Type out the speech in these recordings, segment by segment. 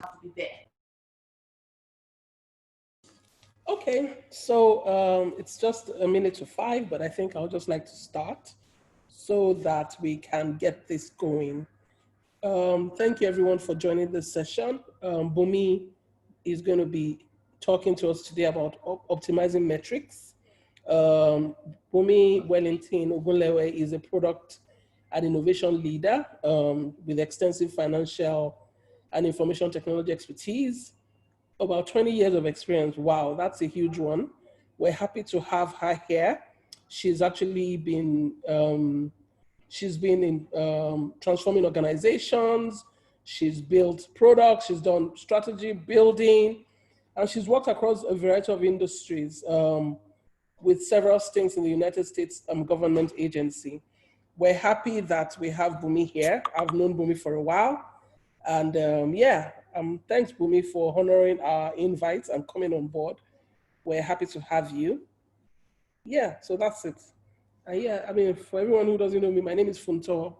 have to be there. Okay, so it's just a minute to 5, but I think I'll just like to start so that we can get this going. Thank you everyone for joining this session. Bunmi is going to be talking to us today about optimizing metrics. Bunmi Wellington-Ogunlewe is a product and innovation leader with extensive financial and information technology expertise. About 20 years of experience. Wow, that's a huge one. We're happy to have her here. She's actually been, in transforming organizations. She's built products. She's done strategy building, and she's worked across a variety of industries with several stints in the United States government agency. We're happy that we have Bunmi here. I've known Bunmi for a while. And thanks, Bunmi, for honoring our invites and coming on board. We're happy to have you. Yeah, so that's it. I mean, for everyone who doesn't know me, my name is Funto.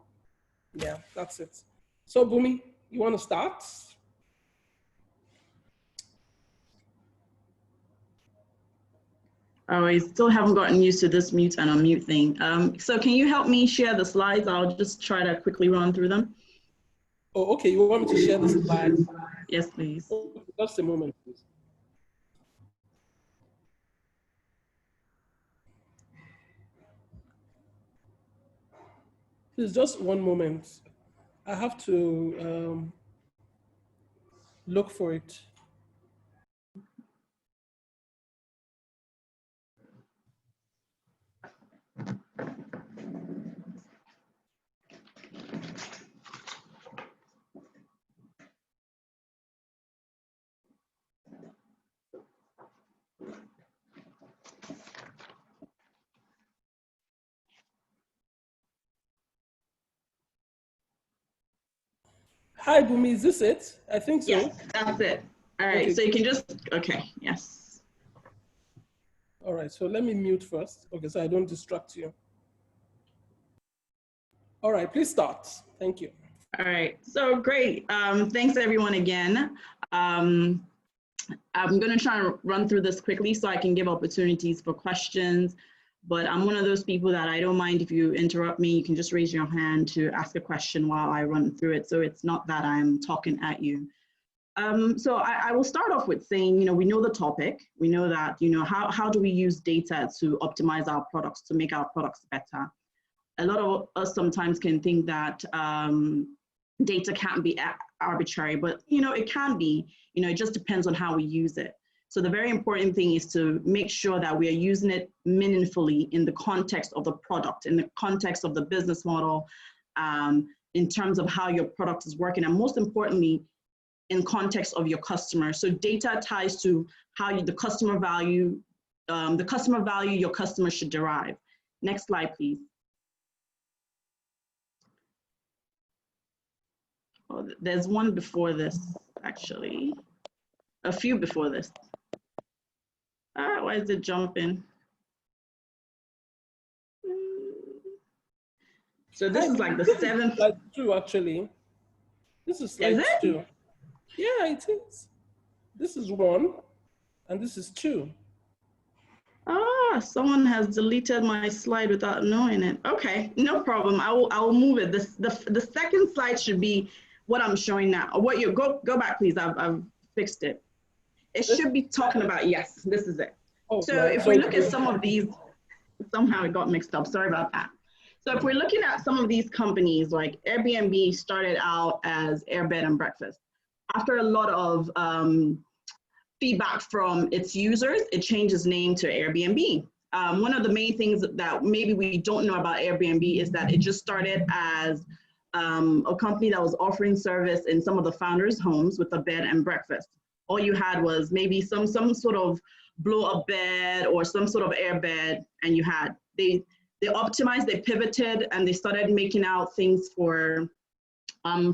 Yeah, that's it. So, Bunmi, you want to start? Oh, I still haven't gotten used to this mute and unmute thing. So can you help me share the slides? I'll just try to quickly run through them. Oh, okay. You want me to share the slides? Yes, please. Oh, just a moment, please. Please, just one moment. I have to look for it. Hi, Bunmi, is this it? I think so. Yes, that's it. All right, okay. So you can just, okay, yes. All right, so let me mute first. Okay, so I don't distract you. All right, please start. Thank you. All right, so great. Thanks everyone again. I'm gonna try to run through this quickly so I can give opportunities for questions. But I'm one of those people that I don't mind if you interrupt me. You can just raise your hand to ask a question while I run through it. So it's not that I'm talking at you. So I will start off with saying, we know the topic. We know that, how do we use data to optimize our products, to make our products better? A lot of us sometimes can think that data can't be arbitrary, but, it can be. It just depends on how we use it. So the very important thing is to make sure that we are using it meaningfully in the context of the product, in the context of the business model, in terms of how your product is working, and most importantly, in context of your customer. So data ties to how the customer value your customer should derive. Next slide, please. Oh, there's one before this, actually. A few before this. Why is it jumping? So this is like the 7th. Slide 2, actually. This is slide 2. Yeah, it is. This is 1, and this is 2. Someone has deleted my slide without knowing it. Okay, no problem. I will move it. The second slide should be what I'm showing now. What you go back, please. I've fixed it. It should be talking about, yes, this is it. Oh, so if we look at some of these, somehow it got mixed up, sorry about that. So if we're looking at some of these companies, like Airbnb started out as Airbed and Breakfast. After a lot of feedback from its users, it changed its name to Airbnb. One of the main things that maybe we don't know about Airbnb is that it just started as a company that was offering service in some of the founders' homes with a bed and breakfast. All you had was maybe some sort of blow-up bed or some sort of air bed, and you had, they optimized, they pivoted, and they started making out things for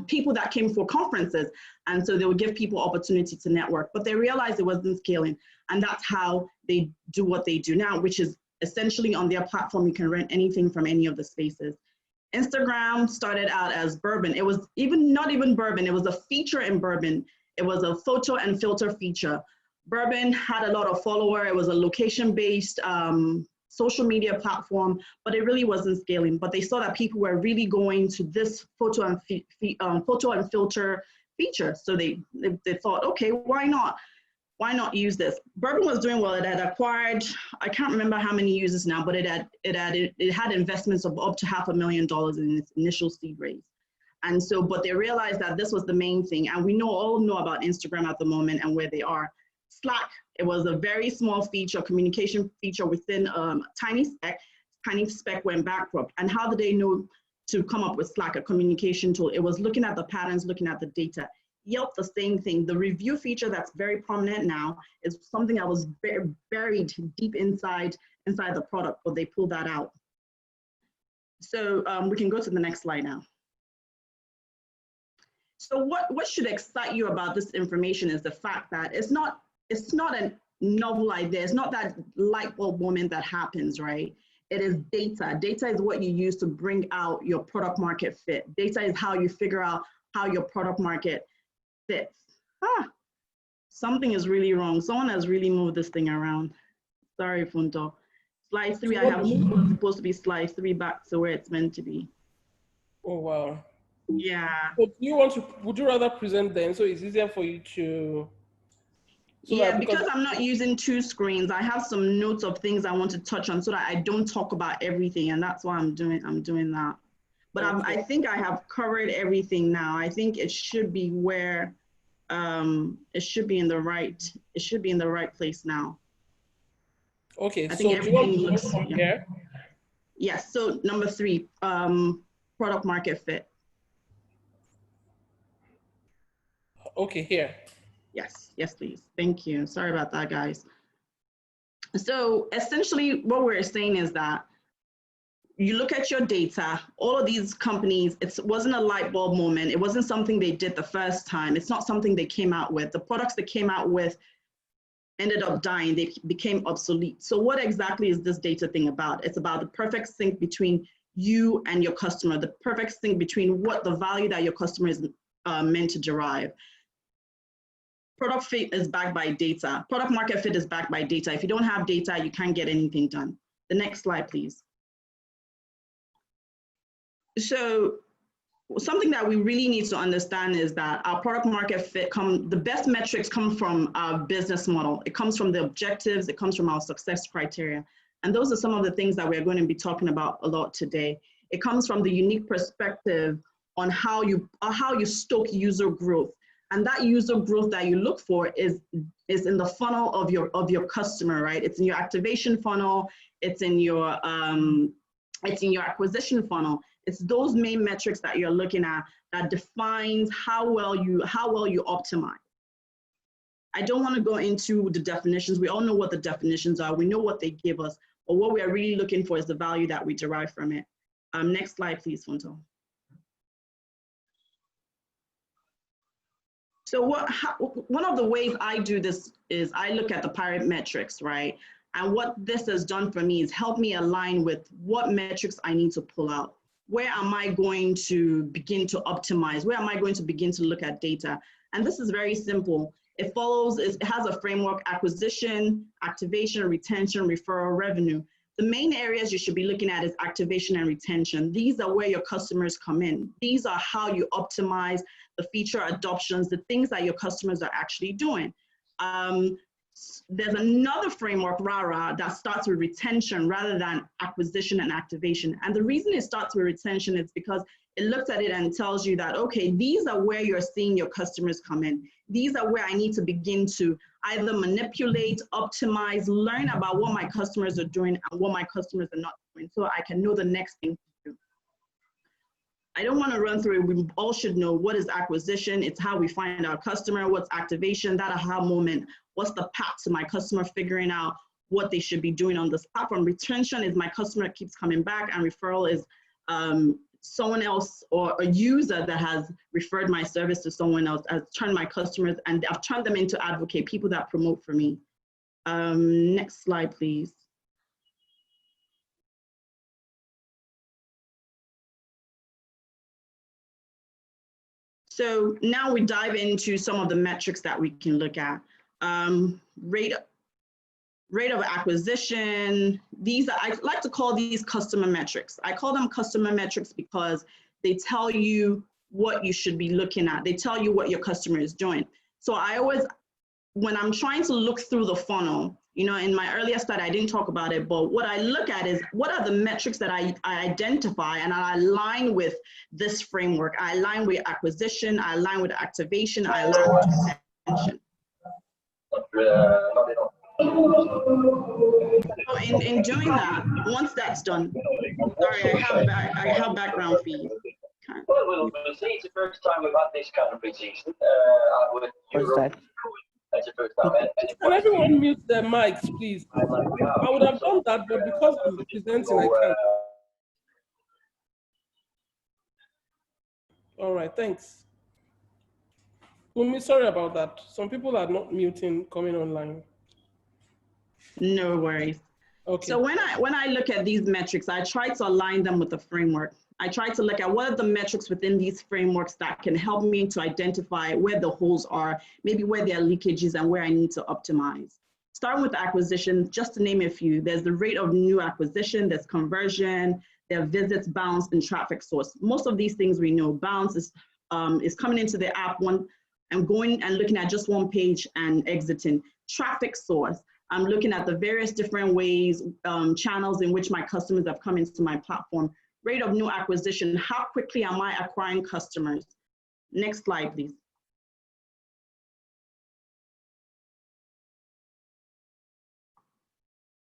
people that came for conferences. And so they would give people opportunity to network, but they realized it wasn't scaling. And that's how they do what they do now, which is essentially on their platform, you can rent anything from any of the spaces. Instagram started out as Bourbon. It was not even Bourbon, it was a feature in Bourbon. It was a photo and filter feature. Bourbon had a lot of followers. It was a location-based social media platform, but it really wasn't scaling. But they saw that people were really going to this photo and filter feature. So they thought, okay, why not? Why not use this? Bourbon was doing well. It had acquired, I can't remember how many users now, but it had investments of up to $500,000 in its initial seed raise. And so, but they realized that this was the main thing. And we all know about Instagram at the moment and where they are. Slack, it was a very small feature, communication feature within Tiny Speck. Tiny Speck went bankrupt. And how did they know to come up with Slack, a communication tool? It was looking at the patterns, looking at the data. Yelp, the same thing. The review feature that's very prominent now is something that was buried deep inside the product, but they pulled that out. So we can go to the next slide now. So what should excite you about this information is the fact that it's not a novel idea. It's not that light bulb moment that happens, right? It is data. Data is what you use to bring out your product market fit. Data is how you figure out how your product market fits. Something is really wrong. Someone has really moved this thing around. Sorry, Funto. Slide 3, I have moved what's supposed to be slide 3 back to where it's meant to be. Oh, wow. Yeah. So would you rather present them so it's easier for you to? So yeah, because I'm not using 2 screens, I have some notes of things I want to touch on so that I don't talk about everything, and that's why I'm doing that. But okay. I think I have covered everything now. I think it should be where it should be in the right place now. Okay, I think everything looks here. Yes, so number 3, product market fit. Okay, here. Yes, please. Thank you. Sorry about that, guys. So essentially what we're saying is that you look at your data, all of these companies, it wasn't a light bulb moment. It wasn't something they did the first time. It's not something they came out with. The products they came out with ended up dying. They became obsolete. So what exactly is this data thing about? It's about the perfect sync between you and your customer, the perfect sync between what the value that your customer is meant to derive. Product fit is backed by data. Product market fit is backed by data. If you don't have data, you can't get anything done. The next slide, please. So something that we really need to understand is that our product market fit, the best metrics come from our business model. It comes from the objectives, it comes from our success criteria. And those are some of the things that we're going to be talking about a lot today. It comes from the unique perspective on how you stoke user growth. And that user growth that you look for is in the funnel of your customer, right? It's in your activation funnel, it's in your acquisition funnel. It's those main metrics that you're looking at that defines how well you optimize. I don't want to go into the definitions. We all know what the definitions are. We know what they give us, but what we are really looking for is the value that we derive from it. Next slide, please, Funto. So one of the ways I do this is I look at the pirate metrics, right? And what this has done for me is help me align with what metrics I need to pull out. Where am I going to begin to optimize? Where am I going to begin to look at data? And this is very simple. It has a framework: acquisition, activation, retention, referral, revenue. The main areas you should be looking at is activation and retention. These are where your customers come in. These are how you optimize the feature adoptions, the things that your customers are actually doing. There's another framework, RARA, that starts with retention rather than acquisition and activation. And the reason it starts with retention is because it looks at it and tells you that, okay, these are where you're seeing your customers come in. These are where I need to begin to either manipulate, optimize, learn about what my customers are doing and what my customers are not doing, so I can know the next thing to do. I don't want to run through it. We all should know what is acquisition. It's how we find our customer. What's activation? That aha moment. What's the path to my customer figuring out what they should be doing on this platform? Retention is my customer keeps coming back, and referral is someone else or a user that has referred my service to someone else. I've turned my customers and I've turned them into advocate, people that promote for me. Next slide, please. So now we dive into some of the metrics that we can look at. Rate of acquisition. These I like to call these customer metrics. I call them customer metrics because they tell you what you should be looking at. They tell you what your customer is doing. So I always, when I'm trying to look through the funnel, you know, in my earlier study, I didn't talk about it, but what I look at is what are the metrics that I identify and I align with this framework. I align with acquisition, I align with activation, I align with retention. So in doing that, once that's done, sorry, I have background feed. Okay. Well, we'll see. It's the first time we've had this kind of pre-season. What's that? That's the first time. Can everyone mute their mics, please? I would have done that, but because I'm presenting, I can't. All right, thanks. Bunmi, sorry about that. Some people are not muting coming online. No worries. Okay. So when I look at these metrics, I try to align them with the framework. I try to look at what are the metrics within these frameworks that can help me to identify where the holes are, maybe where there are leakages and where I need to optimize. Starting with acquisition, just to name a few, there's the rate of new acquisition, there's conversion, there are visits, bounce, and traffic source. Most of these things we know. Bounce is coming into the app and going and looking at just one page and exiting. Traffic source, I'm looking at the various different ways, channels in which my customers have come into my platform. Rate of new acquisition, how quickly am I acquiring customers? Next slide, please.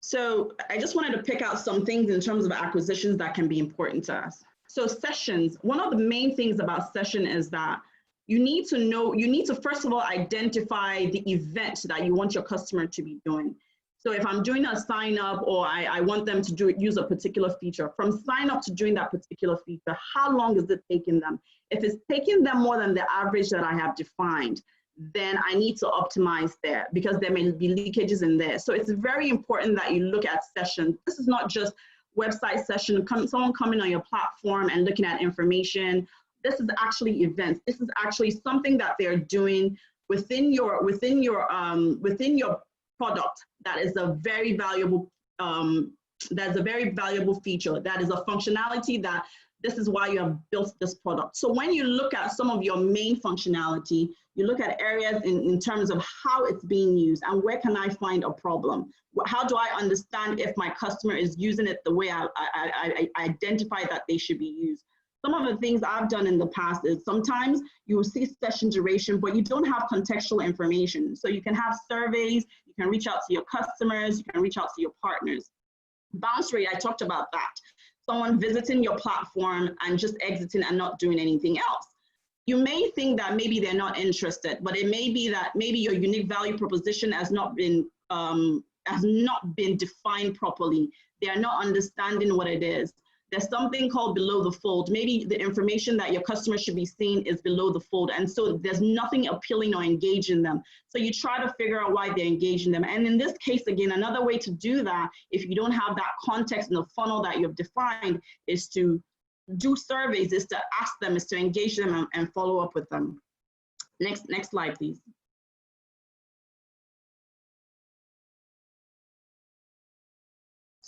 So I just wanted to pick out some things in terms of acquisitions that can be important to us. So sessions, one of the main things about session is that you need to first of all identify the event that you want your customer to be doing. So if I'm doing a sign up or I want them to use a particular feature, from sign up to doing that particular feature, how long is it taking them? If it's taking them more than the average that I have defined, then I need to optimize there because there may be leakages in there. So it's very important that you look at sessions. This is not just website session, someone coming on your platform and looking at information. This is actually events. This is actually something that they're doing within your product that is a very valuable feature. That is a functionality that this is why you have built this product. So when you look at some of your main functionality, you look at areas in terms of how it's being used and where can I find a problem? How do I understand if my customer is using it the way I identify that they should be used? Some of the things I've done in the past is sometimes you will see session duration, but you don't have contextual information. So you can have surveys, you can reach out to your customers, you can reach out to your partners. Bounce rate, I talked about that. Someone visiting your platform and just exiting and not doing anything else. You may think that maybe they're not interested, but it may be that maybe your unique value proposition has not been defined properly. They are not understanding what it is. There's something called below the fold. Maybe the information that your customer should be seeing is below the fold. And so there's nothing appealing or engaging them. So you try to figure out why they're engaging them. And in this case, again, another way to do that, if you don't have that context in the funnel that you've defined, is to do surveys, is to ask them, is to engage them and follow up with them. Next slide, please.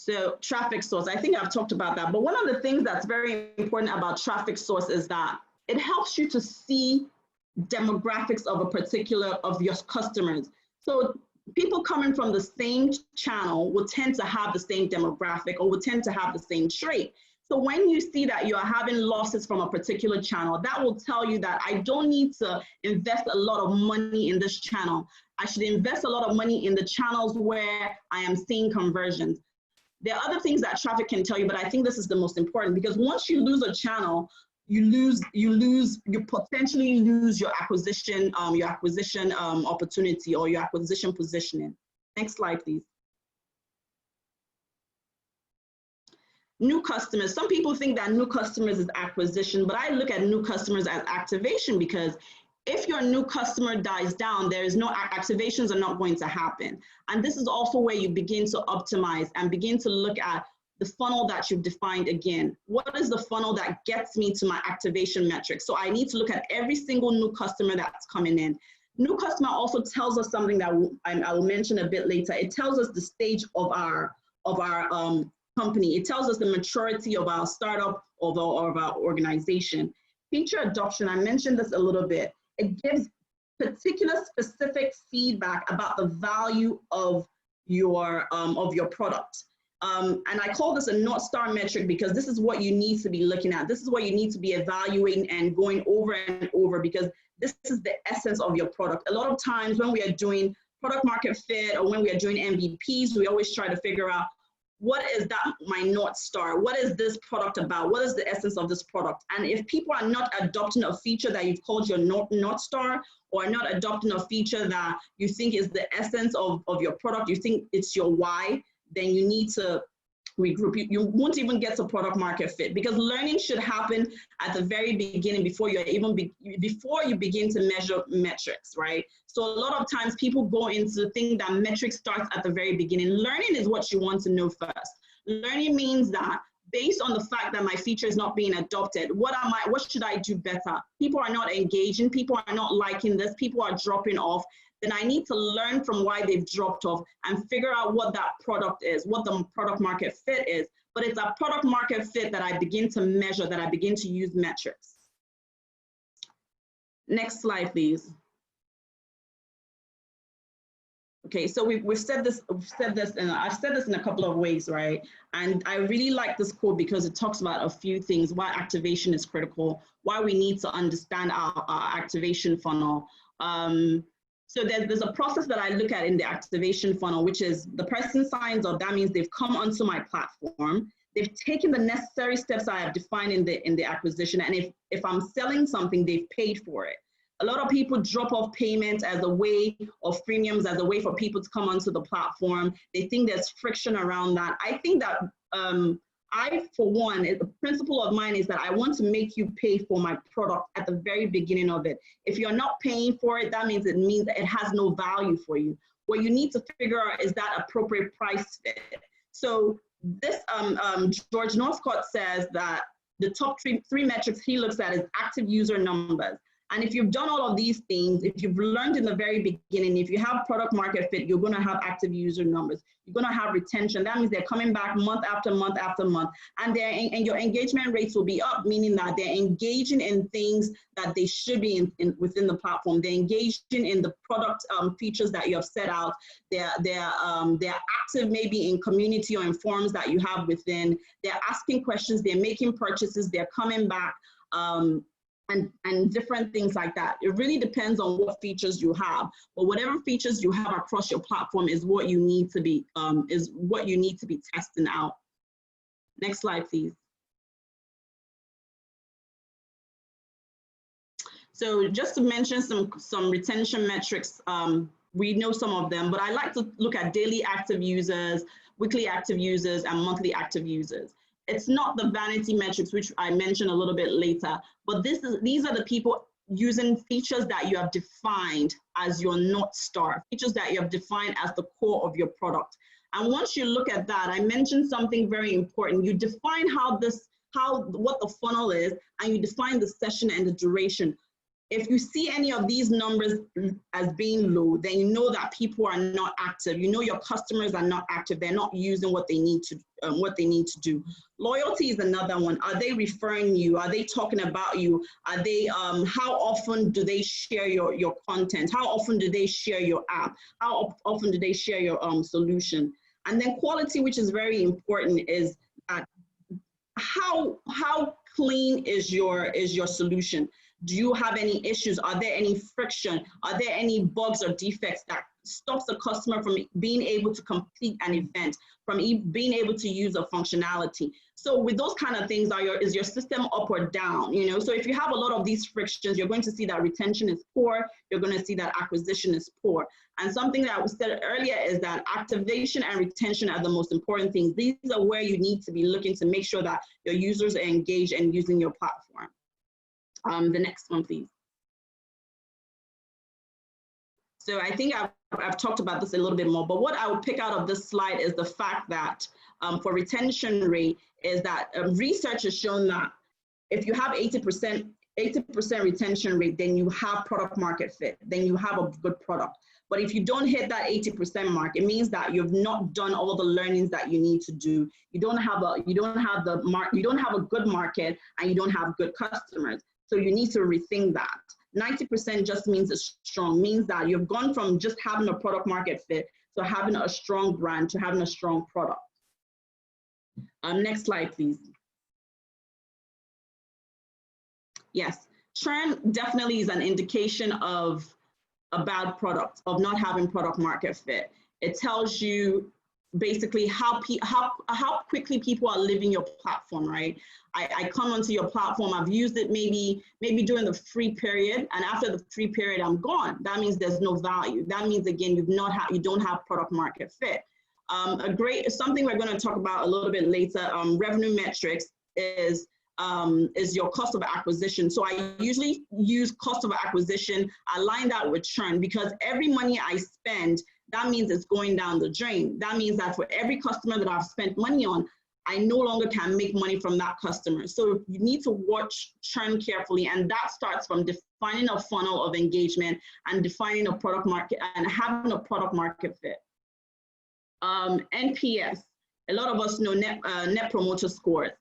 So traffic source, I think I've talked about that, but one of the things that's very important about traffic source is that it helps you to see demographics of your customers. So people coming from the same channel will tend to have the same demographic or will tend to have the same trait. So when you see that you're having losses from a particular channel, that will tell you that I don't need to invest a lot of money in this channel. I should invest a lot of money in the channels where I am seeing conversions. There are other things that traffic can tell you, but I think this is the most important because once you lose a channel, you potentially lose your acquisition opportunity or your acquisition positioning. Next slide, please. New customers. Some people think that new customers is acquisition, but I look at new customers as activation because if your new customer dies down, there is no activations are not going to happen. And this is also where you begin to optimize and begin to look at the funnel that you've defined again. What is the funnel that gets me to my activation metrics? So I need to look at every single new customer that's coming in. New customer also tells us something that I will mention a bit later. It tells us the stage of our company. It tells us the maturity of our startup, of our organization. Feature adoption, I mentioned this a little bit. It gives particular specific feedback about the value of your product. And I call this a North Star metric because this is what you need to be looking at. This is what you need to be evaluating and going over and over, because this is the essence of your product. A lot of times when we are doing product market fit or when we are doing MVPs, we always try to figure out, what is that my North Star? What is this product about? What is the essence of this product? And if people are not adopting a feature that you've called your North Star, or not adopting a feature that you think is the essence of your product, you think it's your why, then you need to regroup. You won't even get to product market fit, because learning should happen at the very beginning before you begin to measure metrics, right? So a lot of times people go into thinking that metrics starts at the very beginning. Learning is what you want to know first. Learning means that based on the fact that my feature is not being adopted, what should I do better? People are not engaging, people are not liking this, people are dropping off. Then I need to learn from why they've dropped off and figure out what that product is, what the product market fit is. But it's a product market fit that I begin to measure, that I begin to use metrics. Next slide, please. Okay, so we've said this, and I've said this in a couple of ways, right? And I really like this quote because it talks about a few things: why activation is critical, why we need to understand our activation funnel. So there's a process that I look at in the activation funnel, which is the person signs up. That means they've come onto my platform. They've taken the necessary steps I have defined in the acquisition. And if I'm selling something, they've paid for it. A lot of people drop off payments as a way of freemiums, as a way for people to come onto the platform. They think there's friction around that. I think that for one, the principle of mine is that I want to make you pay for my product at the very beginning of it. If you're not paying for it, that means that it has no value for you. What you need to figure out is that appropriate price fit. So this George Northcott says that the top three metrics he looks at is active user numbers. And if you've done all of these things, if you've learned in the very beginning, if you have product market fit, you're going to have active user numbers. You're going to have retention. That means they're coming back month after month after month. And your engagement rates will be up, meaning that they're engaging in things that they should be within the platform. They're engaging in the product features that you have set out. They're active maybe in community or in forums that you have within. They're asking questions. They're making purchases. They're coming back. And different things like that. It really depends on what features you have, but whatever features you have across your platform is what you need to be testing out. Next slide, please. So just to mention some retention metrics, we know some of them, but I like to look at daily active users, weekly active users, and monthly active users. It's not the vanity metrics, which I mentioned a little bit later, but these are the people using features that you have defined as your North Star, features that you have defined as the core of your product. And once you look at that, I mentioned something very important. You define what the funnel is, and you define the session and the duration. If you see any of these numbers as being low, then you know that people are not active. You know your customers are not active. They're not using what they need to do. Loyalty is another one. Are they referring you? Are they talking about you? Are they? How often do they share your content? How often do they share your app? How often do they share your solution? And then quality, which is very important, is that how clean is your solution? Do you have any issues? Are there any friction? Are there any bugs or defects that stops the customer from being able to complete an event, from being able to use a functionality? So with those kind of things, is your system up or down? You know, so if you have a lot of these frictions, you're going to see that retention is poor. You're going to see that acquisition is poor. And something that was said earlier is that activation and retention are the most important things. These are where you need to be looking to make sure that your users are engaged and using your platform. The next one, please. So I think I've talked about this a little bit more, but what I would pick out of this slide is the fact that for retention rate is that research has shown that if you have 80% retention rate, then you have product market fit, then you have a good product. But if you don't hit that 80% mark, it means that you've not done all the learnings that you need to do. You don't have a good market, and you don't have good customers. So you need to rethink that. 90% just means it's strong, means that you've gone from just having a product market fit to having a strong brand to having a strong product. Next slide, please. Yes, churn definitely is an indication of a bad product, of not having product market fit. It tells you basically how quickly people are leaving your platform, right? I come onto your platform, I've used it maybe during the free period, and after the free period, I'm gone. That means there's no value. That means, again, you don't have product market fit. Something we're going to talk about a little bit later, revenue metrics is your cost of acquisition. So I usually use cost of acquisition, align that with churn, because every money I spend, that means it's going down the drain. That means that for every customer that I've spent money on, I no longer can make money from that customer. So you need to watch churn carefully, and that starts from defining a funnel of engagement and defining a product market and having a product market fit. NPS, a lot of us know net promoter scores.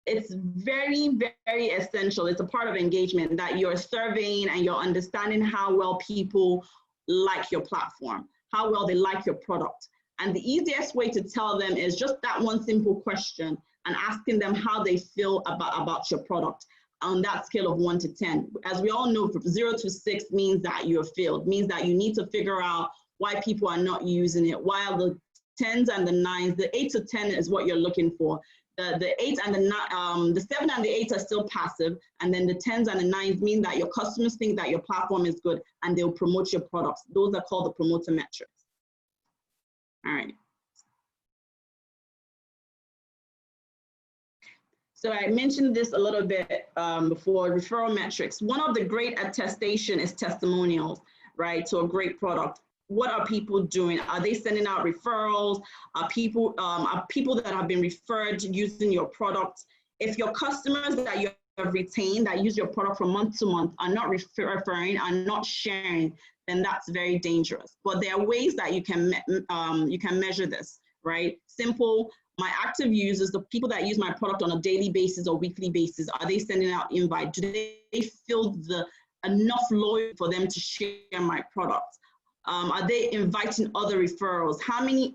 It's very, very essential. It's a part of engagement that you're surveying and you're understanding how well people like your platform, how well they like your product. And the easiest way to tell them is just that one simple question and asking them how they feel about your product on that scale of 1 to 10. As we all know, 0 to 6 means that you're failed, means that you need to figure out why people are not using it, while the 10s and the 9s, the 8 to 10 is what you're looking for. The 8 and the 7 and the 8 are still passive, and then the 10s and the 9s mean that your customers think that your platform is good and they'll promote your products. Those are called the promoter metrics. All right. So I mentioned this a little bit before, referral metrics. One of the great attestation is testimonials, right, to a great product. What are people doing? Are they sending out referrals? Are people that have been referred using your product? If your customers that you have retained that use your product from month to month are not referring, are not sharing, then that's very dangerous. But there are ways that you can measure this, right? Simple. My active users, the people that use my product on a daily basis or weekly basis, are they sending out invite? Do they feel enough loyalty for them to share my product? Are they inviting other referrals? How many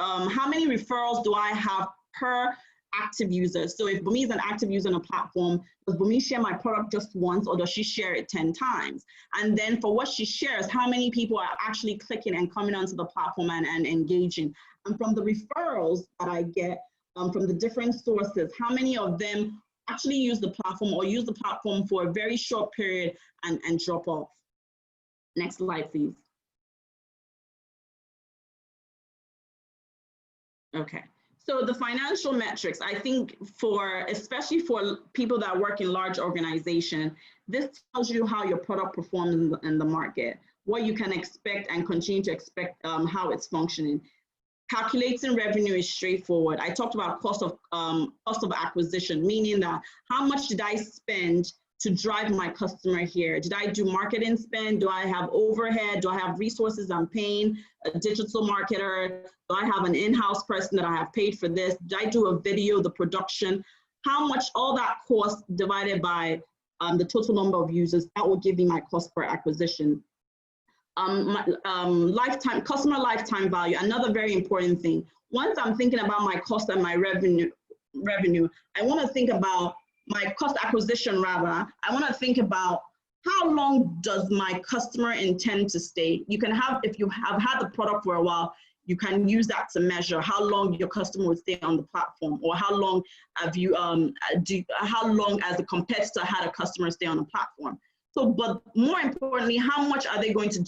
referrals do I have per active user? So if Bunmi is an active user on a platform, does Bunmi share my product just once, or does she share it 10 times? And then for what she shares, how many people are actually clicking and coming onto the platform and engaging? And from the referrals that I get from the different sources, how many of them actually use the platform or use the platform for a very short period and drop off? Next slide, please. Okay, so the financial metrics, I think especially for people that work in large organizations, this tells you how your product performs in the market, what you can expect and continue to expect, how it's functioning. Calculating revenue is straightforward. I talked about cost of acquisition, meaning that how much did I spend to drive my customer here? Did I do marketing spend? Do I have overhead? Do I have resources I'm paying? A digital marketer? Do I have an in-house person that I have paid for this? Did I do a video, the production? How much all that cost divided by the total number of users, that will give me my cost per acquisition. Customer lifetime value, another very important thing. Once I'm thinking about my cost and my revenue, I want to think about my cost acquisition rather. I want to think about how long does my customer intend to stay? You can have, if you have had the product for a while, you can use that to measure how long your customer would stay on the platform, or how long have you, how long as a competitor had a customer stay on the platform. So, but more importantly, how much are they going to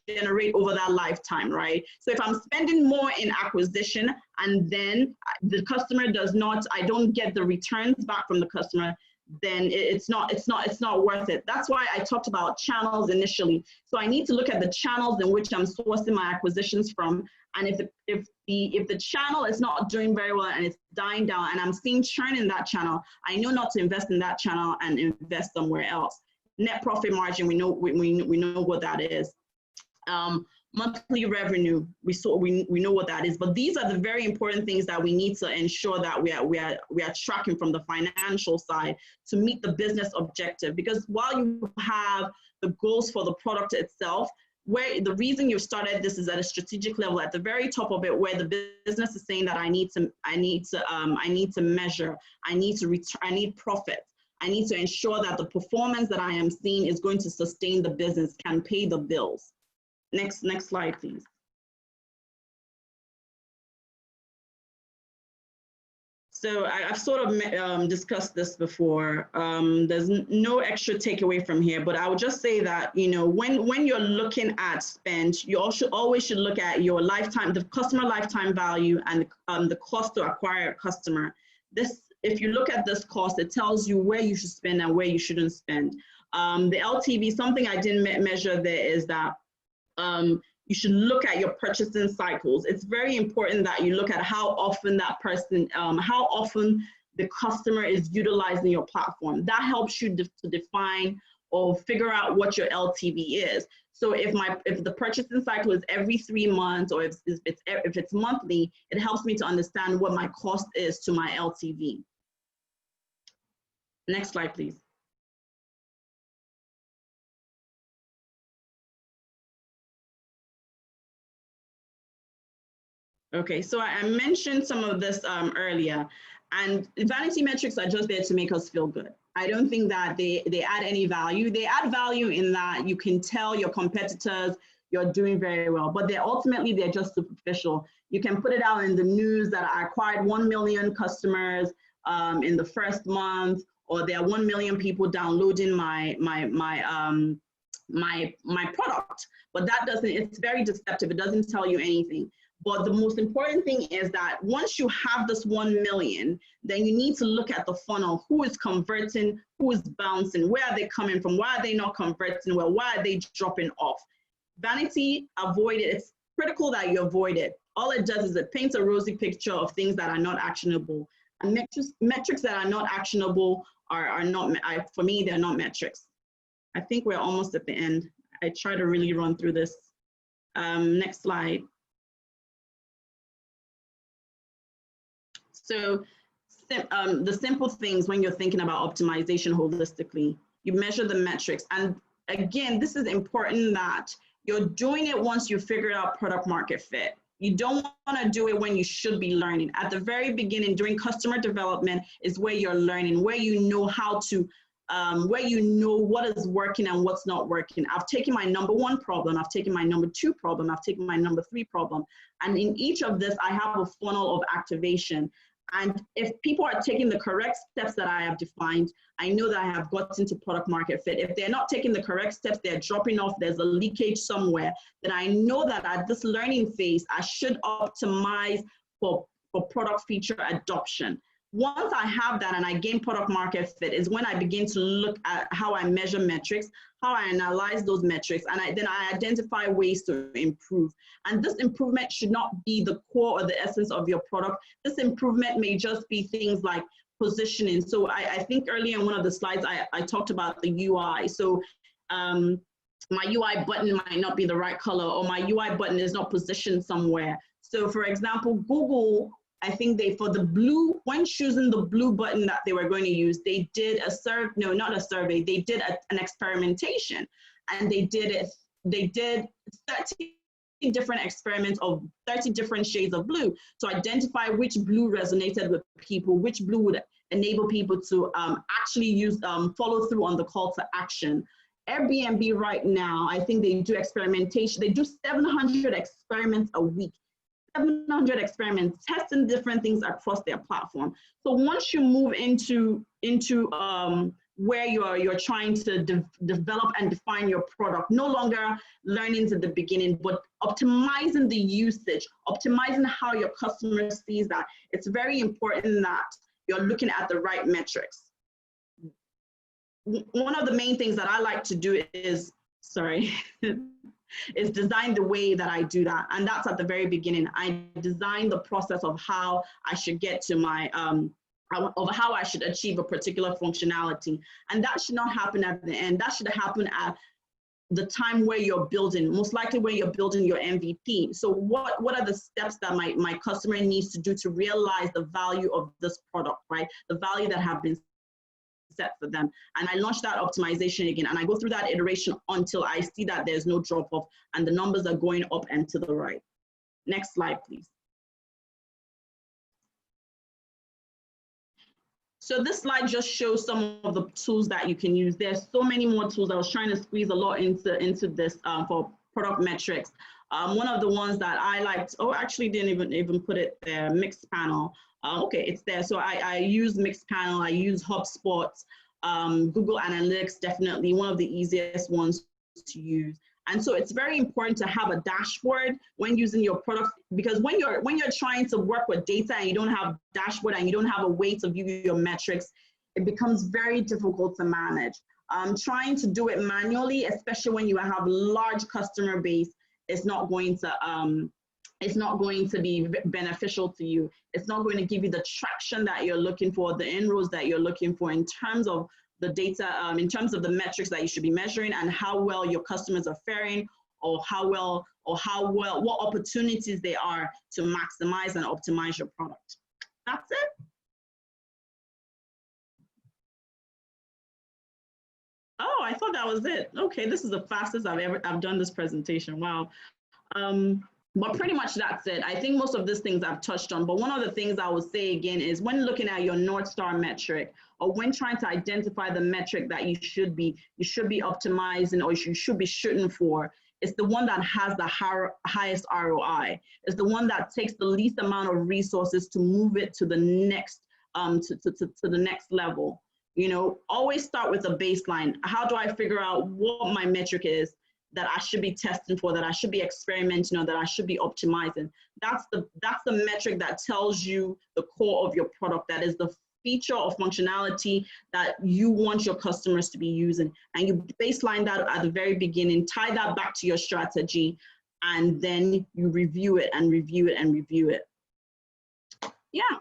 generate over that lifetime, right? So if I'm spending more in acquisition and then the customer does not, I don't get the returns back from the customer, then it's not worth it. That's why I talked about channels initially. So I need to look at the channels in which I'm sourcing my acquisitions from. And if the channel is not doing very well and it's dying down and I'm seeing churn in that channel, I know not to invest in that channel and invest somewhere else. Net profit margin, we know what that is. Monthly revenue, we know what that is, but these are the very important things that we need to ensure that we are tracking from the financial side to meet the business objective. Because while you have the goals for the product itself, where the reason you started this is at a strategic level, at the very top of it, where the business is saying that I need to measure, I need profit. I need to ensure that the performance that I am seeing is going to sustain the business, can pay the bills. Next slide, please. So I've sort of discussed this before. There's no extra takeaway from here, but I would just say that, you know, when you're looking at spend, you also always should look at your lifetime, the customer lifetime value, and the cost to acquire a customer. If you look at this cost, it tells you where you should spend and where you shouldn't spend. The LTV, something I didn't measure there is that you should look at your purchasing cycles. It's very important that you look at how often that person, how often the customer is utilizing your platform. That helps you to define or figure out what your LTV is. So if the purchasing cycle is every 3 months, or if it's monthly, it helps me to understand what my cost is to my LTV. Next slide, please. Okay, so I mentioned some of this earlier, and vanity metrics are just there to make us feel good. I don't think that they add any value. They add value in that you can tell your competitors you're doing very well, but they're just superficial. You can put it out in the news that I acquired 1 million customers in the first month, or there are 1 million people downloading my product, but that doesn't, it's very deceptive. It doesn't tell you anything. But the most important thing is that once you have this 1 million, then you need to look at the funnel. Who is converting? Who is bouncing? Where are they coming from? Why are they not converting well? Why are they dropping off? Vanity, avoid it. It's critical that you avoid it. All it does is it paints a rosy picture of things that are not actionable. And metrics that are not actionable are not, for me, they're not metrics. I think we're almost at the end. I try to really run through this. Next slide. So the simple things when you're thinking about optimization holistically, you measure the metrics. And again, this is important that you're doing it once you figure out product market fit. You don't want to do it when you should be learning. At the very beginning, during customer development is where you're learning, where you know how to, where you know what is working and what's not working. I've taken my number 1 problem, I've taken my number 2 problem, I've taken my number 3 problem. And in each of this, I have a funnel of activation. And if people are taking the correct steps that I have defined, I know that I have gotten to product market fit. If they're not taking the correct steps, they're dropping off, there's a leakage somewhere, then I know that at this learning phase, I should optimize for product feature adoption. Once I have that and I gain product market fit is when I begin to look at how I measure metrics, how I analyze those metrics, and then I identify ways to improve. And this improvement should not be the core or the essence of your product. This improvement may just be things like positioning. So I think earlier in one of the slides, I talked about the UI. So my UI button might not be the right color, or my UI button is not positioned somewhere. So for example, Google, I think for the blue, when choosing the blue button that they were going to use, they did a survey, no, not a survey, they did an experimentation, and they did 30 different experiments of 30 different shades of blue to identify which blue resonated with people, which blue would enable people to actually follow through on the call to action. Airbnb right now, I think they do experimentation, they do 700 experiments a week. 700 experiments, testing different things across their platform. So once you move into where you're trying to develop and define your product, no longer learning at the beginning, but optimizing the usage, optimizing how your customer sees that, it's very important that you're looking at the right metrics. one of the main things that I like to do is, is design the way that I do that. And that's at the very beginning. I design the process of how I should get to my, of how I should achieve a particular functionality. And that should not happen at the end. That should happen at the time where you're building, most likely when you're building your MVP. So what are the steps that my customer needs to do to realize the value of this product, right? The value that have been set for them. And I launch that optimization again, and I go through that iteration until I see that there's no drop off and the numbers are going up and to the right. Next slide, please. So this slide just shows some of the tools that you can use. There's so many more tools. I was trying to squeeze a lot into this for product metrics. One of the ones that I liked, actually didn't even put it there, Mixed Panel. Okay, it's there. So I use Mixed Panel, I use Hubspot, Google Analytics, definitely one of the easiest ones to use. And so it's very important to have a dashboard when using your product, because when you're trying to work with data and you don't have dashboard and you don't have a way to view your metrics, it becomes very difficult to manage. Trying to do it manually, especially when you have large customer base, it's not going to be beneficial to you. It's not going to give you the traction that you're looking for, the inroads that you're looking for in terms of the data, in terms of the metrics that you should be measuring and how well your customers are faring, or what opportunities there are to maximize and optimize your product. That's it. Oh, I thought that was it. Okay, this is the fastest I've done this presentation. Wow. But pretty much that's it. I think most of these things I've touched on, but one of the things I would say again is when looking at your North Star metric, or when trying to identify the metric that you should be optimizing or you should be shooting for, it's the one that has the highest ROI. It's the one that takes the least amount of resources to move it to the next, to the next level. You know, always start with a baseline. How do I figure out what my metric is that I should be testing for, that I should be experimenting on, that I should be optimizing? That's the metric that tells you the core of your product. That is the feature or functionality that you want your customers to be using. And you baseline that at the very beginning, tie that back to your strategy, and then you review it and review it and review it. Yeah,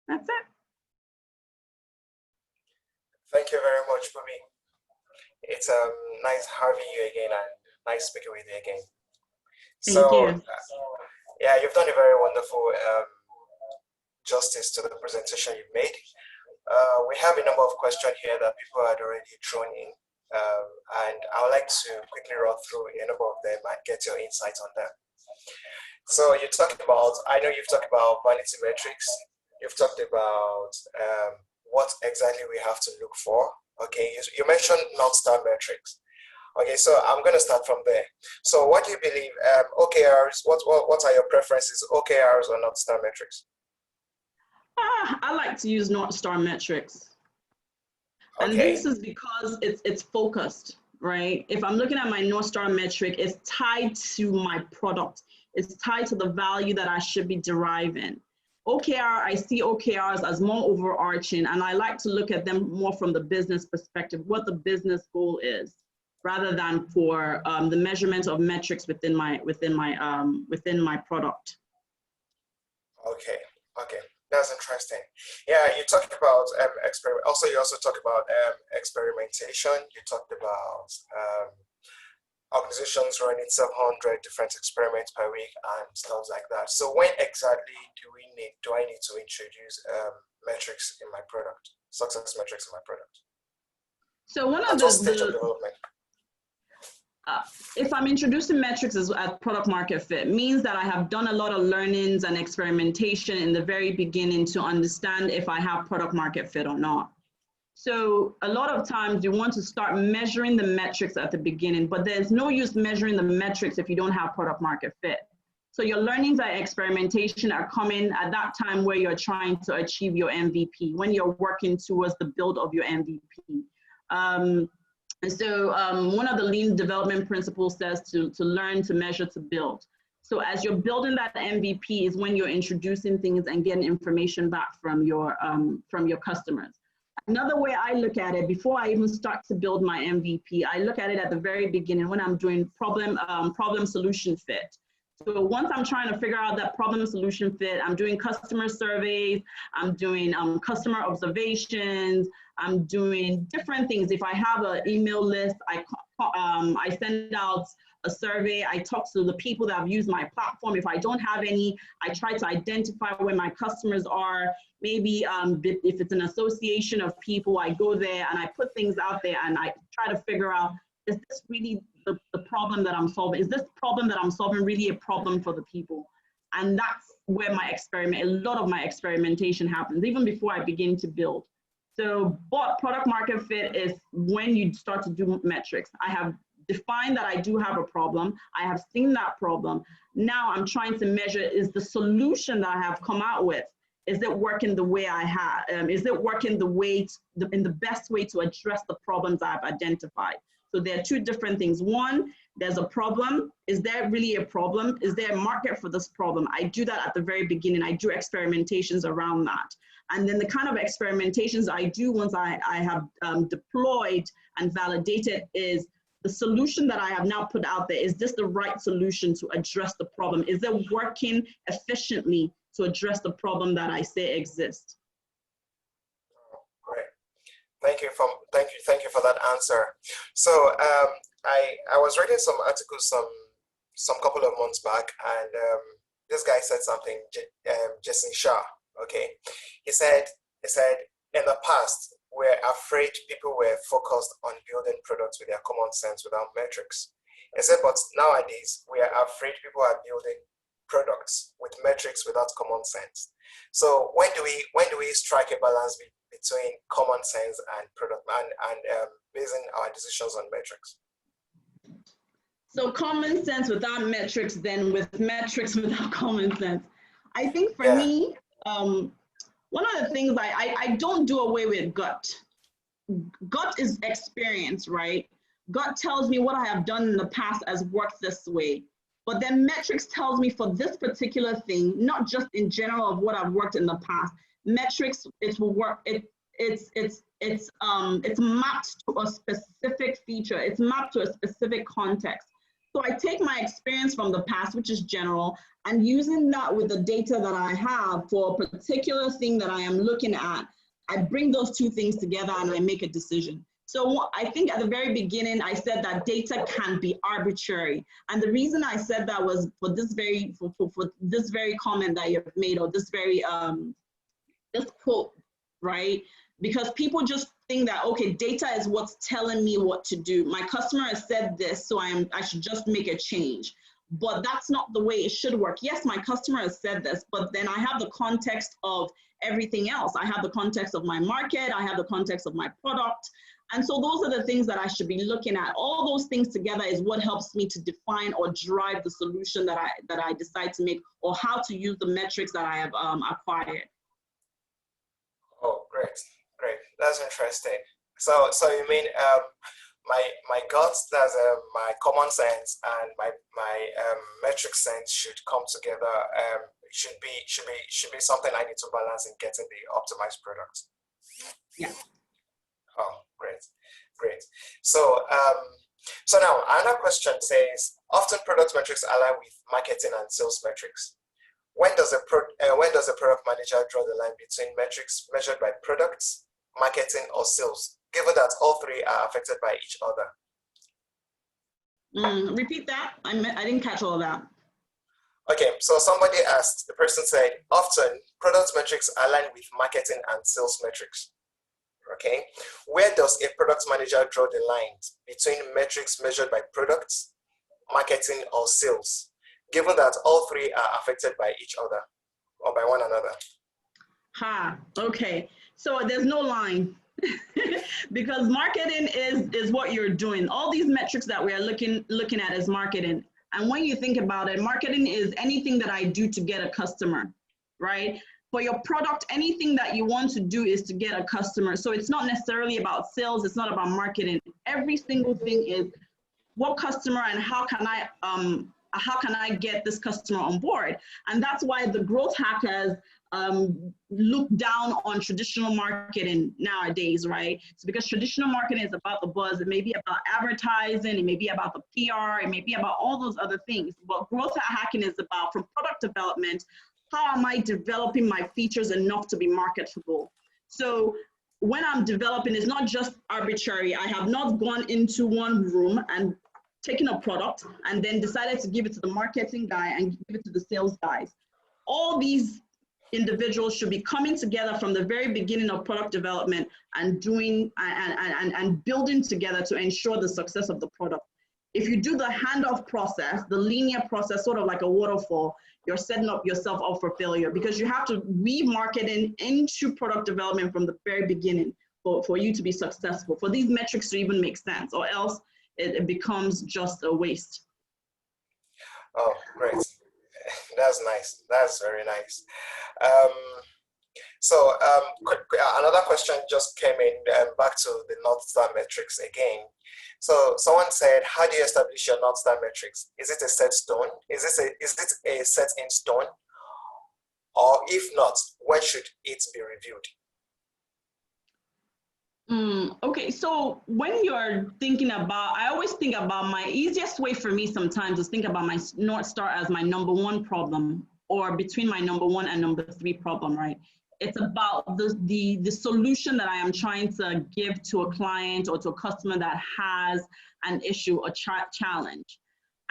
that's it. Thank you very much, Bunmi. It's nice having you again and nice speaking with you again. Thank you. Yeah, you've done a very wonderful justice to the presentation you've made. We have a number of questions here that people had already thrown in, and I would like to quickly run through a number of them and get your insights on them. So you talked about, I know you've talked about vanity metrics. You've talked about what exactly we have to look for. Okay, you mentioned North Star metrics. Okay, so I'm going to start from there. So what do you believe, OKRs, what are your preferences, OKRs or North Star metrics? I like to use North Star metrics. Okay. And this is because it's focused, right? If I'm looking at my North Star metric, it's tied to my product. It's tied to the value that I should be deriving. OKR, I see OKRs as more overarching, and I like to look at them more from the business perspective, what the business goal is, rather than for the measurement of metrics within my product. Okay, that's interesting. Yeah, you talked about experiment. Also, you also talked about experimentation. You talked about organizations running 700 different experiments per week and stuff like that. So when exactly do I need to introduce metrics in my product, success metrics in my product? So one of stage of development. If I'm introducing metrics as product market fit, means that I have done a lot of learnings and experimentation in the very beginning to understand if I have product market fit or not. So a lot of times you want to start measuring the metrics at the beginning, but there's no use measuring the metrics if you don't have product market fit. So your learnings and experimentation are coming at that time where you're trying to achieve your MVP, when you're working towards the build of your MVP. And so one of the lean development principles says to learn, to measure, to build. So as you're building that MVP is when you're introducing things and getting information back from your customers. Another way I look at it, before I even start to build my MVP, I look at it at the very beginning when I'm doing problem solution fit. So once I'm trying to figure out that problem solution fit, I'm doing customer surveys, I'm doing customer observations, I'm doing different things. If I have an email list, I send out a survey, I talk to the people that have used my platform. If I don't have any, I try to identify where my customers are. Maybe if it's an association of people, I go there and I put things out there and I try to figure out, is this really the problem that I'm solving? Is this problem that I'm solving really a problem for the people? And that's where a lot of my experimentation happens, even before I begin to build. So product market fit is when you start to do metrics. I have defined that I do have a problem. I have seen that problem. Now I'm trying to measure, is the solution that I have come out with, is it working the way I have? Is it working in the best way to address the problems I've identified? So there are two different things. One, there's a problem. Is there really a problem? Is there a market for this problem? I do that at the very beginning. I do experimentations around that. And then the kind of experimentations I do once I have deployed and validated is the solution that I have now put out there. Is this the right solution to address the problem? Is it working efficiently to address the problem that I say exists? Great. Thank you for that answer. So I was reading some articles some couple of months back, and this guy said something, Jason Shah. Okay, he said in the past we're afraid people were focused on building products with their common sense without metrics. He said, but nowadays we are afraid people are building products with metrics without common sense. So when do we strike a balance between common sense and product and basing our decisions on metrics? So common sense without metrics, then with metrics without common sense. I think for me, one of the things I don't do away with gut. Gut is experience, right? Gut tells me what I have done in the past has worked this way. But then metrics tells me for this particular thing, not just in general of what I've worked in the past. Metrics, it will work. It's mapped to a specific feature. It's mapped to a specific context. So I take my experience from the past, which is general, and using that with the data that I have for a particular thing that I am looking at, I bring those two things together and I make a decision. So I think at the very beginning, I said that data can be arbitrary. And the reason I said that was for this very comment that you've made, or this very, this quote, right? Because people just think that, okay, data is what's telling me what to do. My customer has said this, so I should just make a change. But that's not the way it should work. Yes, my customer has said this, but then I have the context of everything else. I have the context of my market, I have the context of my product. And so those are the things that I should be looking at. All those things together is what helps me to define or drive the solution that I decide to make, or how to use the metrics that I have acquired. Oh, great. That's interesting. So you mean my guts, that's my common sense, and my metric sense should come together. Should be something I need to balance in getting the optimized product. Yeah. Oh, great. So now another question says, often product metrics align with marketing and sales metrics. When does a product manager draw the line between metrics measured by products, marketing, or sales, given that all three are affected by each other? Repeat that. I didn't catch all of that. Okay, so somebody asked, the person said, often product metrics align with marketing and sales metrics. Okay, where does a product manager draw the lines between metrics measured by products, marketing, or sales, given that all three are affected by each other or by one another? Okay. So there's no line because marketing is what you're doing. All these metrics that we are looking at is marketing. And when you think about it, marketing is anything that I do to get a customer, right? For your product, anything that you want to do is to get a customer. So it's not necessarily about sales. It's not about marketing. Every single thing is what customer and how can I how can I get this customer on board? And that's why the growth hackers look down on traditional marketing nowadays, right? It's because traditional marketing is about the buzz. It may be about advertising. It may be about the PR. It may be about all those other things. But growth hacking is about, from product development, how am I developing my features enough to be marketable? So when I'm developing, it's not just arbitrary. I have not gone into one room and taken a product and then decided to give it to the marketing guy and give it to the sales guys. All these individuals should be coming together from the very beginning of product development and doing and building together to ensure the success of the product. If you do the handoff process, the linear process, sort of like a waterfall, you're setting up yourself up for failure, because you have to weave marketing into product development from the very beginning for you to be successful, for these metrics to even make sense, or else it becomes just a waste. Oh, great. That's nice. That's very nice. Another question just came in, back to the North Star metrics again. So someone said, how do you establish your North Star metrics? Is it a set stone? Is it a set in stone? Or if not, when should it be reviewed? Okay, so when you're thinking about, I always think about, my easiest way for me sometimes is think about my North Star as my #1 problem, or between my #1 and #3 problem, right? It's about the solution that I am trying to give to a client or to a customer that has an issue, a challenge.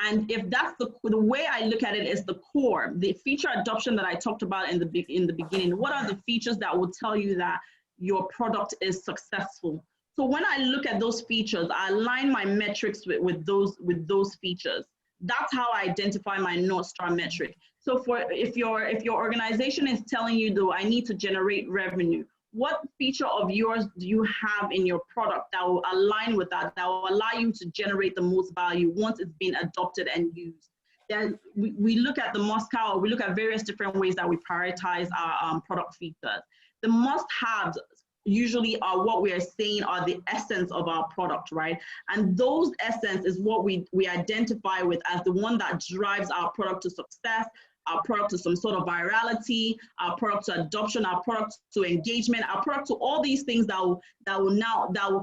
And if that's the way I look at it, is the core, the feature adoption that I talked about in the beginning. What are the features that will tell you that your product is successful? So when I look at those features, I align my metrics with those features. That's how I identify my North Star metric. So if your organization is telling you, though, I need to generate revenue, what feature of yours do you have in your product that will align with that will allow you to generate the most value once it's been adopted and used? Then we look at the must-have, we look at various different ways that we prioritize our product features. The must-haves usually are what we are saying are the essence of our product, right? And those essence is what we identify with as the one that drives our product to success, our product to some sort of virality, our product to adoption, our product to engagement, our product to all these things that will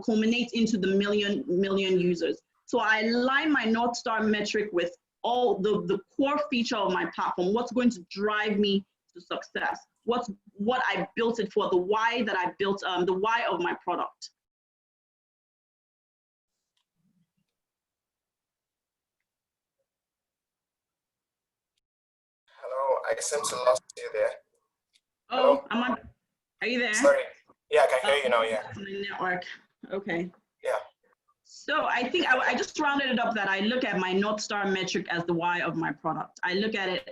culminate into the million users. So I align my North Star metric with all the core feature of my platform. What's going to drive me to success? What I built it for, the why that I built, the why of my product. Hello, I seem to lost you there. Oh, are you there? Sorry. Yeah, I can hear you now, yeah. My network, okay. Yeah. So I think I just rounded it up that I look at my North Star metric as the why of my product. I look at it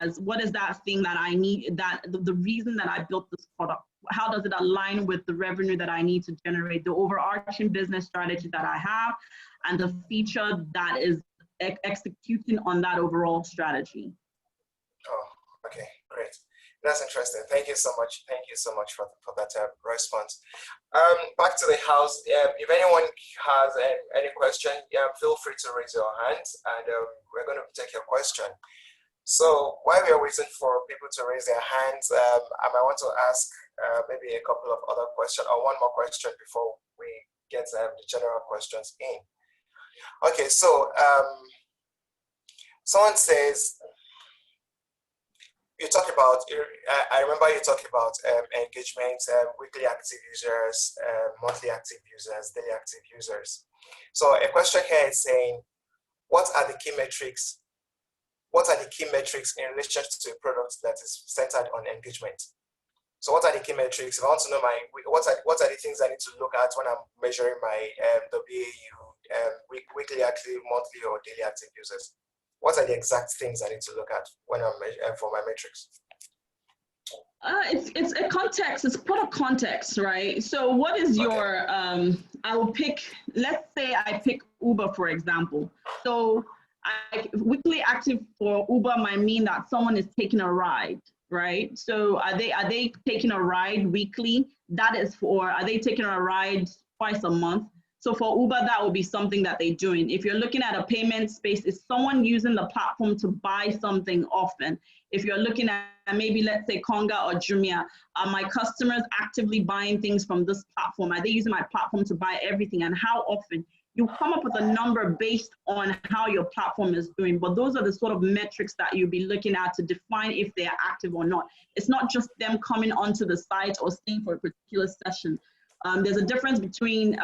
as, what is that thing that I need, that the reason that I built this product? How does it align with the revenue that I need to generate, the overarching business strategy that I have, and the feature that is executing on that overall strategy? Oh, okay, great. That's interesting. Thank you so much. Thank you so much for that response. Back to the house. If anyone has any question, feel free to raise your hands, and we're going to take your question. So while we are waiting for people to raise their hands, I might want to ask maybe a couple of other questions, or one more question before we get the general questions in. Okay, so someone says, you talk about, I remember you talking about engagement, weekly active users, monthly active users, daily active users. So a question here is saying, what are the key metrics? What are the key metrics in relation to a product that is centered on engagement? So what are the key metrics? If I want to know what are the things I need to look at when I'm measuring my WAU, weekly active, monthly, or daily active users? What are the exact things I need to look at when I'm measuring for my metrics? It's a context, it's product context, right? So what is your, I will pick, let's say I pick Uber, for example. So weekly active for Uber might mean that someone is taking a ride, right? So are they taking a ride weekly? That is for, are they taking a ride twice a month? So for Uber, that will be something that they're doing. If you're looking at a payment space, is someone using the platform to buy something often? If you're looking at maybe, let's say, Konga or Jumia, are my customers actively buying things from this platform? Are they using my platform to buy everything, and how often? You come up with a number based on how your platform is doing, but those are the sort of metrics that you'll be looking at to define if they are active or not. It's not just them coming onto the site or staying for a particular session. There's a difference between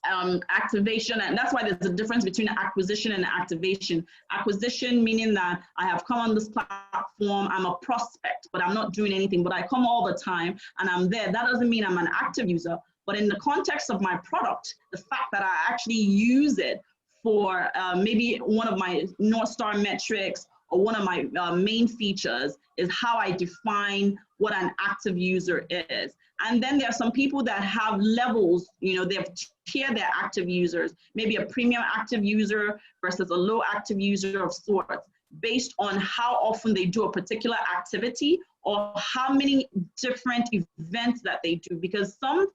activation, and that's why there's a difference between acquisition and activation. Acquisition meaning that I have come on this platform, I'm a prospect, but I'm not doing anything, but I come all the time and I'm there. That doesn't mean I'm an active user, but in the context of my product, the fact that I actually use it for maybe one of my North Star metrics or one of my main features is how I define what an active user is. And then there are some people that have levels, you know, they've tiered their active users, maybe a premium active user versus a low active user of sorts, based on how often they do a particular activity or how many different events that they do. Because some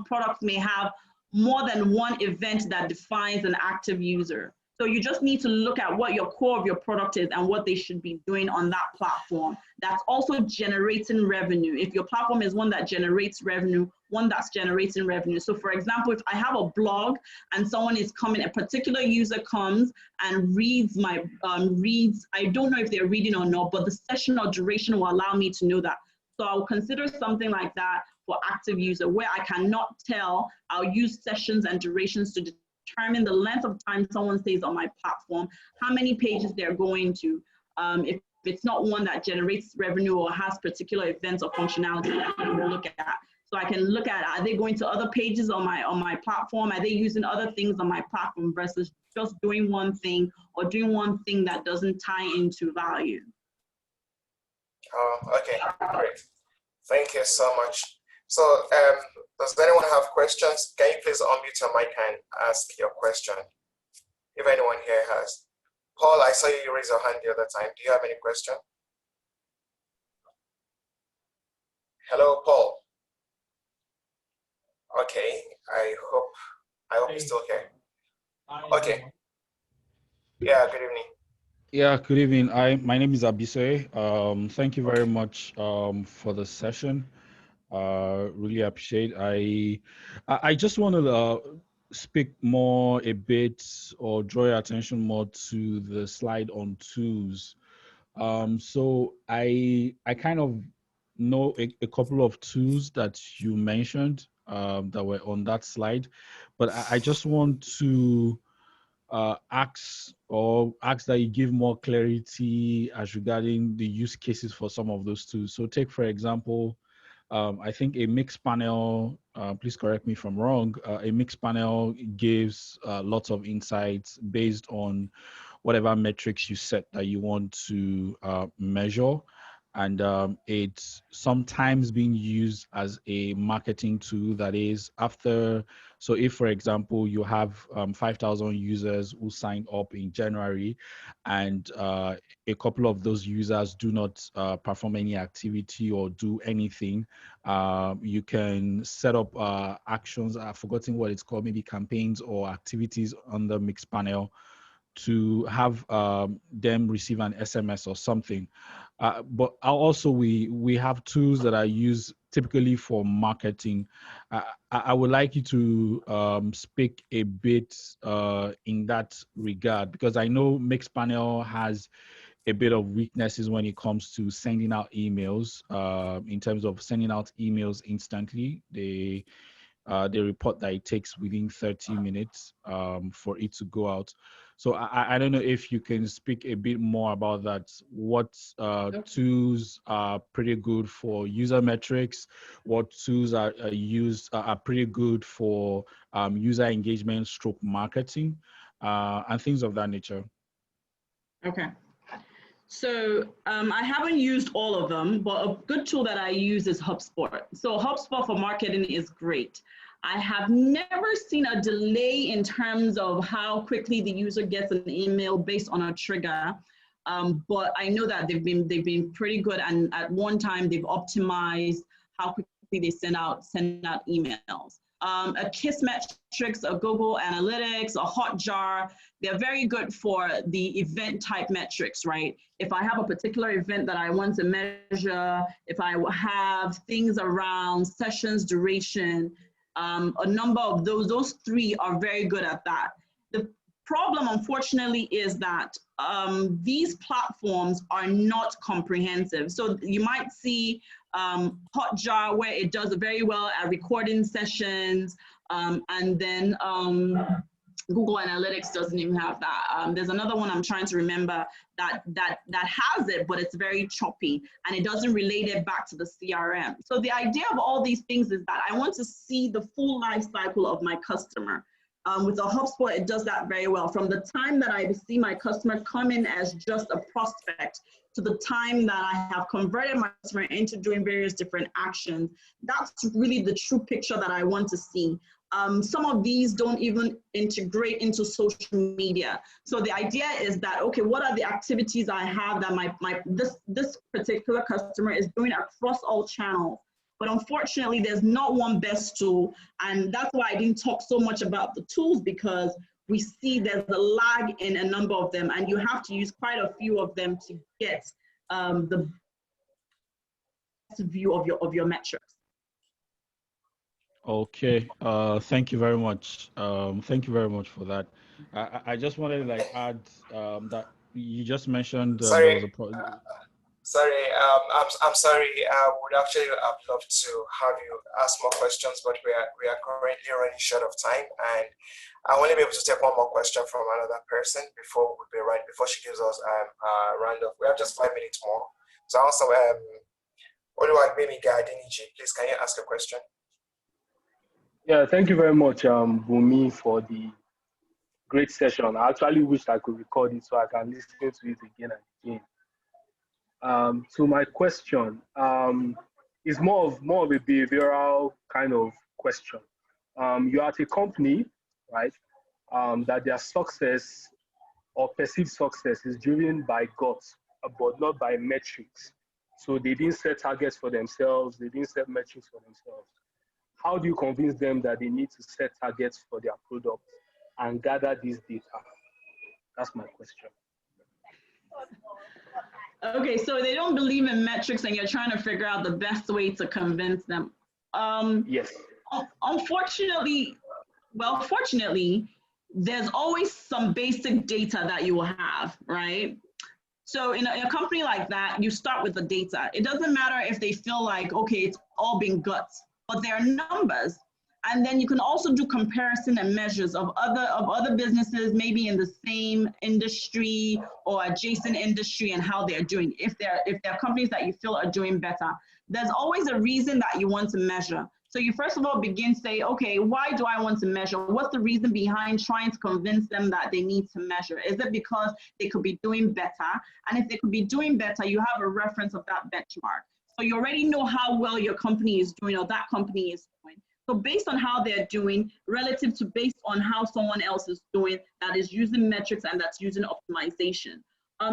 products may have more than one event that defines an active user. So you just need to look at what your core of your product is and what they should be doing on that platform. That's also generating revenue. If your platform is one that generates revenue, one that's generating revenue. So for example, if I have a blog and someone is coming, a particular user comes and reads my, I don't know if they're reading or not, but the session or duration will allow me to know that. So I'll consider something like that for active user, where I cannot tell. I'll use sessions and durations to determine the length of time someone stays on my platform, how many pages they're going to. If it's not one that generates revenue or has particular events or functionality, I can look at. So I can look at, are they going to other pages on my platform? Are they using other things on my platform versus just doing one thing or doing one thing that doesn't tie into value? Okay, great. Thank you so much. So does anyone have questions? Can you please unmute your mic and ask your question? If anyone here has. Paul, I saw you raise your hand the other time. Do you have any question? Hello, Paul. Okay, I hope you're still here. Okay. Yeah, good evening. Yeah, good evening. My name is Abise. Thank you very much for the session. Really appreciate. I just want to speak more a bit or draw your attention more to the slide on tools. So I kind of know a couple of tools that you mentioned that were on that slide, but I just want to ask that you give more clarity as regarding the use cases for some of those tools. So take, for example, I think a mixed panel, please correct me if I'm wrong, a mixed panel gives lots of insights based on whatever metrics you set that you want to measure. And it's sometimes being used as a marketing tool. That is, after, so if, for example, you have 5,000 users who signed up in January and a couple of those users do not perform any activity or do anything, you can set up actions. I've forgotten what it's called, maybe campaigns or activities on the mixed panel to have them receive an SMS or something. But also we have tools that are used typically for marketing. I would like you to speak a bit in that regard, because I know Mixpanel has a bit of weaknesses when it comes to sending out emails. In terms of sending out emails instantly, they report that it takes within 30 minutes for it to go out. So I don't know if you can speak a bit more about that. What tools are pretty good for user metrics? What tools are pretty good for user engagement stroke marketing and things of that nature? Okay. So I haven't used all of them, but a good tool that I use is Hubspot. So Hubspot for marketing is great. I have never seen a delay in terms of how quickly the user gets an email based on a trigger, but I know that they've been pretty good, and at one time they've optimized how quickly they send out emails. a KISS metrics, a Google Analytics, a Hotjar. They're very good for the event type metrics, right? If I have a particular event that I want to measure, if I have things around sessions duration, a number of those three are very good at that. The problem, unfortunately, is that these platforms are not comprehensive. So you might see Hotjar, where it does very well at recording sessions, and then Google Analytics doesn't even have that. There's another one I'm trying to remember that has it, but it's very choppy and it doesn't relate it back to the CRM. So the idea of all these things is that I want to see the full life cycle of my customer. With a Hubspot, it does that very well. From the time that I see my customer come in as just a prospect to the time that I have converted my customer into doing various different actions, that's really the true picture that I want to see. Some of these don't even integrate into social media. So the idea is that, okay, what are the activities I have that this particular customer is doing across all channels? But unfortunately, there's not one best tool. And that's why I didn't talk so much about the tools, because we see there's a lag in a number of them, and you have to use quite a few of them to get the best view of your metrics. Okay, thank you very much. Thank you very much for that. I just wanted to add that you just mentioned there was a Sorry, I'm sorry. I would actually have loved to have you ask more questions, but we are currently running short of time, and I will only be able to take one more question from another person before she gives us a round of. We have just 5 minutes more. So also, please, can you ask a question? Yeah, thank you very much, Bunmi, for the great session. I actually wish I could record it so I can listen to it again and again. So my question is more of a behavioral kind of question. You're at a company, right, that their success or perceived success is driven by guts, but not by metrics. So they didn't set targets for themselves, they didn't set metrics for themselves. How do you convince them that they need to set targets for their product and gather this data? That's my question. Okay, so they don't believe in metrics and you're trying to figure out the best way to convince them. Yes. Unfortunately, well, fortunately, there's always some basic data that you will have, right? So in a company like that, you start with the data. It doesn't matter if they feel like, okay, it's all been guts, but there are numbers. And then you can also do comparison and measures of other businesses, maybe in the same industry or adjacent industry, and how they're doing. If they're companies that you feel are doing better, there's always a reason that you want to measure. So you first of all begin to say, okay, why do I want to measure? What's the reason behind trying to convince them that they need to measure? Is it because they could be doing better? And if they could be doing better, you have a reference of that benchmark. So you already know how well your company is doing or that company is doing. So based on how they're doing, relative to based on how someone else is doing, that is using metrics and that's using optimization.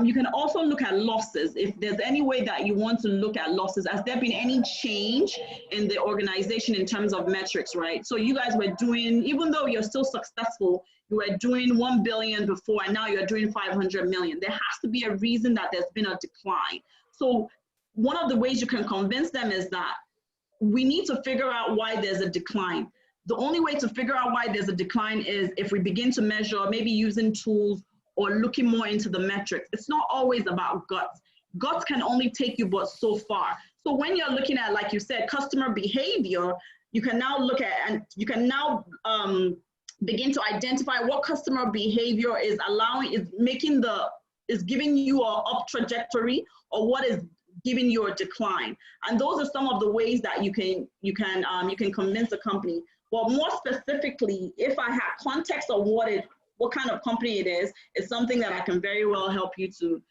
You can also look at losses. If there's any way that you want to look at losses, has there been any change in the organization in terms of metrics, right? So you guys were doing, even though you're still successful, you were doing 1 billion before and now you're doing 500 million. There has to be a reason that there's been a decline. So one of the ways you can convince them is that we need to figure out why there's a decline. The only way to figure out why there's a decline is if we begin to measure, maybe using tools or looking more into the metrics. It's not always about guts. Guts can only take you but so far. So when you're looking at, like you said, customer behavior, you can now look at, and you can now begin to identify what customer behavior is giving you an up trajectory, or what is giving you a decline. And those are some of the ways that you can convince a company. But more specifically, if I have context of what kind of company it is, it's something that I can very well help you to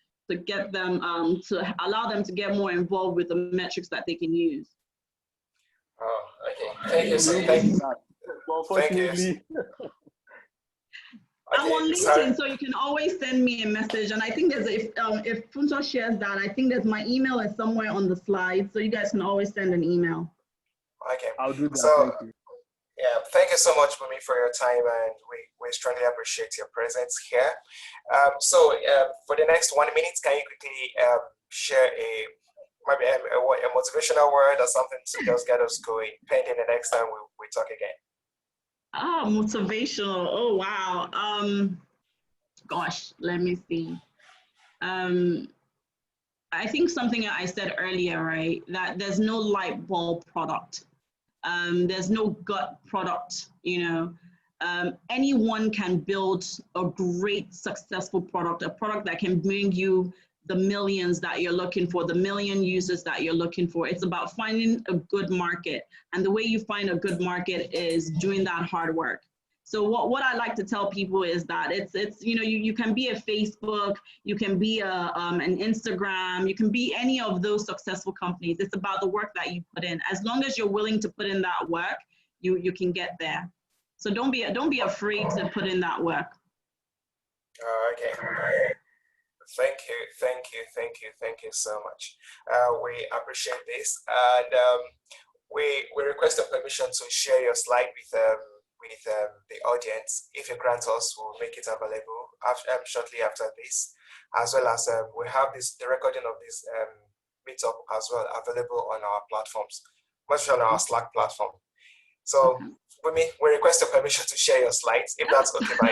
get them, to allow them to get more involved with the metrics that they can use. Oh, okay. Thank you. So thank you. Well, unfortunately, I'm on LinkedIn, so you can always send me a message. And I think there's if Funto shares that, I think there's my email is somewhere on the slide, so you guys can always send an email. Okay. I'll do that. So, thank you. Yeah, thank you so much, Bunmi, for your time, and we strongly appreciate your presence here. For the next 1 minute, can you quickly share maybe a motivational word or something to just get us going, pending the next time we talk again? Oh, motivational. Oh, wow. Gosh, let me see. I think something I said earlier, right? That there's no light bulb product. There's no gut product, anyone can build a great successful product, a product that can bring you the millions that you're looking for, the million users that you're looking for. It's about finding a good market. And the way you find a good market is doing that hard work. So what I like to tell people is that it's you can be a Facebook, you can be an Instagram, you can be any of those successful companies. It's about the work that you put in. As long as you're willing to put in that work, you can get there. So don't be afraid to put in that work. Okay. Thank you so much. We appreciate this, and we request your permission to share your slide with the audience. If you grant us, we'll make it available shortly after this, as well as we have the recording of this meetup as well available on our platforms, much on our Slack platform. So, Bunmi, we request your permission to share your slides, if that's okay by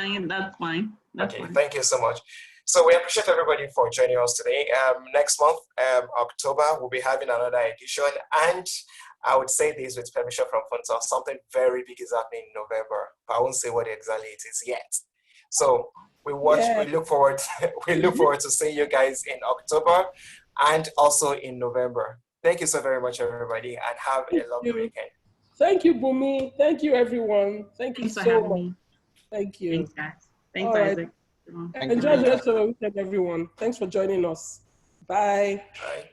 you. That's fine. Okay, thank you so much. So we appreciate everybody for joining us today. Next month, October, we'll be having another edition, and I would say this with permission from Funta, something very big is happening in November. I won't say what exactly it is yet. So we look forward to seeing you guys in October and also in November. Thank you so very much, everybody, and have a lovely weekend. Thank you, Bunmi. Thank you, everyone. Thank you so much. Me. Thank you. Thanks, guys. Thanks, Isaac. Enjoy the rest of the weekend, everyone. Thanks for joining us. Bye. Bye.